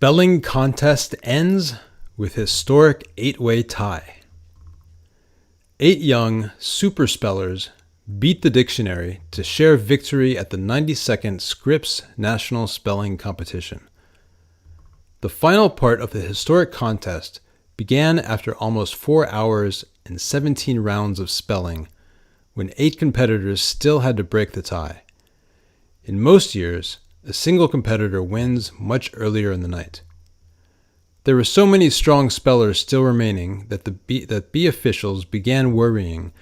Spelling contest ends with historic 8-way tie. 8 young super spellers beat the dictionary to share victory at the 92nd Scripps National Spelling Competition. The final part of the historic contest began after almost 4 hours and 17 rounds of spelling, when 8 competitors still had to break the tie. In most years, a single competitor wins much earlier in the night. There were so many strong spellers still remaining that the B officials began worrying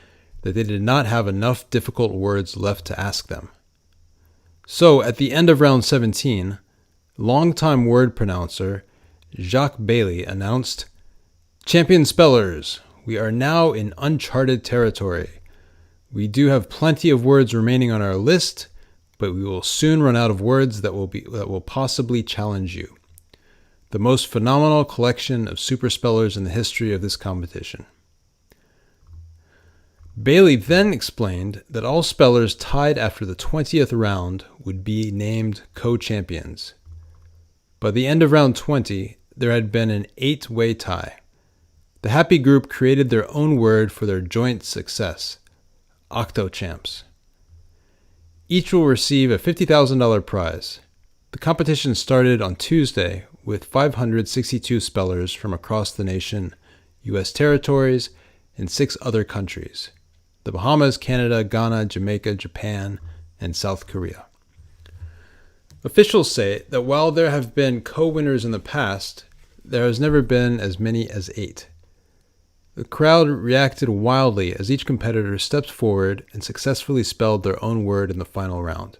that they did not have enough difficult words left to ask them. So, at the end of round 17, longtime word pronouncer Jacques Bailly announced, "Champion spellers, we are now in uncharted territory. We do have plenty of words remaining on our list, but we will soon run out of words that will possibly challenge you. The most phenomenal collection of super spellers in the history of this competition." Bailly then explained that all spellers tied after the 20th round would be named co-champions. By the end of round 20, there had been an 8-way tie. The happy group created their own word for their joint success, Octochamps. Each will receive a $50,000 prize. The competition started on Tuesday with 562 spellers from across the nation, U.S. territories, and 6 other countries: the Bahamas, Canada, Ghana, Jamaica, Japan, and South Korea. Officials say that while there have been co-winners in the past, there has never been as many as 8. The crowd reacted wildly as each competitor stepped forward and successfully spelled their own word in the final round.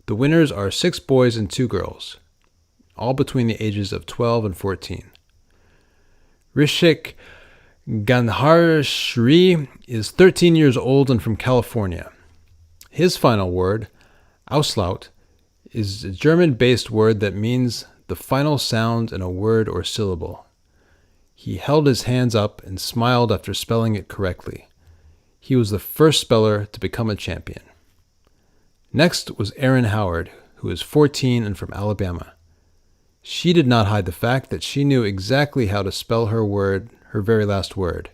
The winners are 6 boys and 2 girls, all between the ages of 12 and 14. Rishik Gandharshri is 13 years old and from California. His final word, Auslaut, is a German-based word that means the final sound in a word or syllable. He held his hands up and smiled after spelling it correctly. He was the first speller to become a champion. Next was Erin Howard, who is 14 and from Alabama. She did not hide the fact that she knew exactly how to spell her very last word,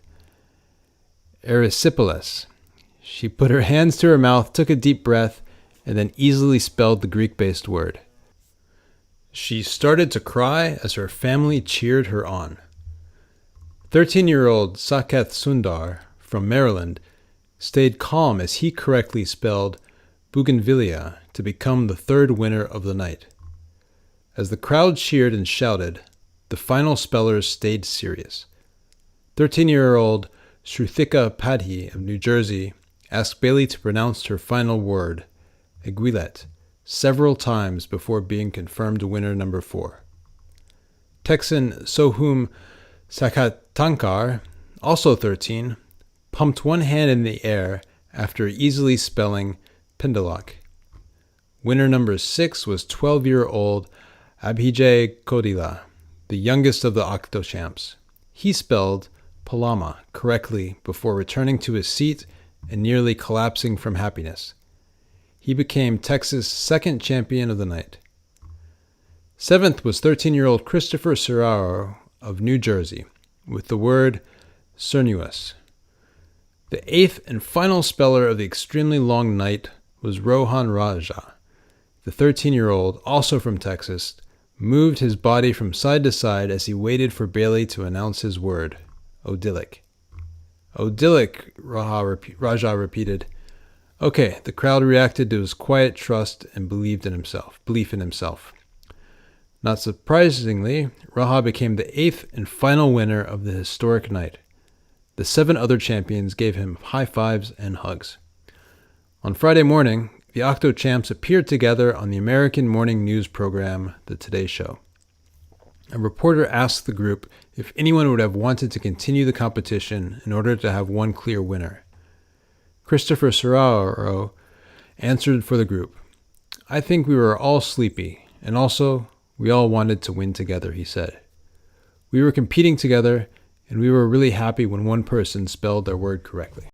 erysipelas. She put her hands to her mouth, took a deep breath, and then easily spelled the Greek-based word. She started to cry as her family cheered her on. 13-year-old Saket Sundar from Maryland stayed calm as he correctly spelled bougainvillea to become the 3rd winner of the night. As the crowd cheered and shouted, the final spellers stayed serious. 13-year-old Shrutika Padhi of New Jersey asked Bailly to pronounce her final word, aiguilette, several times before being confirmed winner number 4. Texan Sohum Sakatankar, also 13, pumped one hand in the air after easily spelling Pendalak. Winner number 6 was 12-year-old Abhijay Kodila, the youngest of the Octochamps. He spelled Palama correctly before returning to his seat and nearly collapsing from happiness. He became Texas' 2nd champion of the night. 7th was 13-year-old Christopher Serraro of New Jersey, with the word cernuous. The 8th and final speller of the extremely long night was Rohan Raja. The 13-year-old, also from Texas, moved his body from side to side as he waited for Bailly to announce his word, odilic. Odilic, Raja repeated. Okay, the crowd reacted to his quiet trust and belief in himself. Not surprisingly, Raha became the 8th and final winner of the historic night. The 7 other champions gave him high fives and hugs. On Friday morning, the Octochamps appeared together on the American morning news program, The Today Show. A reporter asked the group if anyone would have wanted to continue the competition in order to have one clear winner. Christopher Serraro answered for the group. "I think we were all sleepy, and also we all wanted to win together," he said. "We were competing together, and we were really happy when one person spelled their word correctly."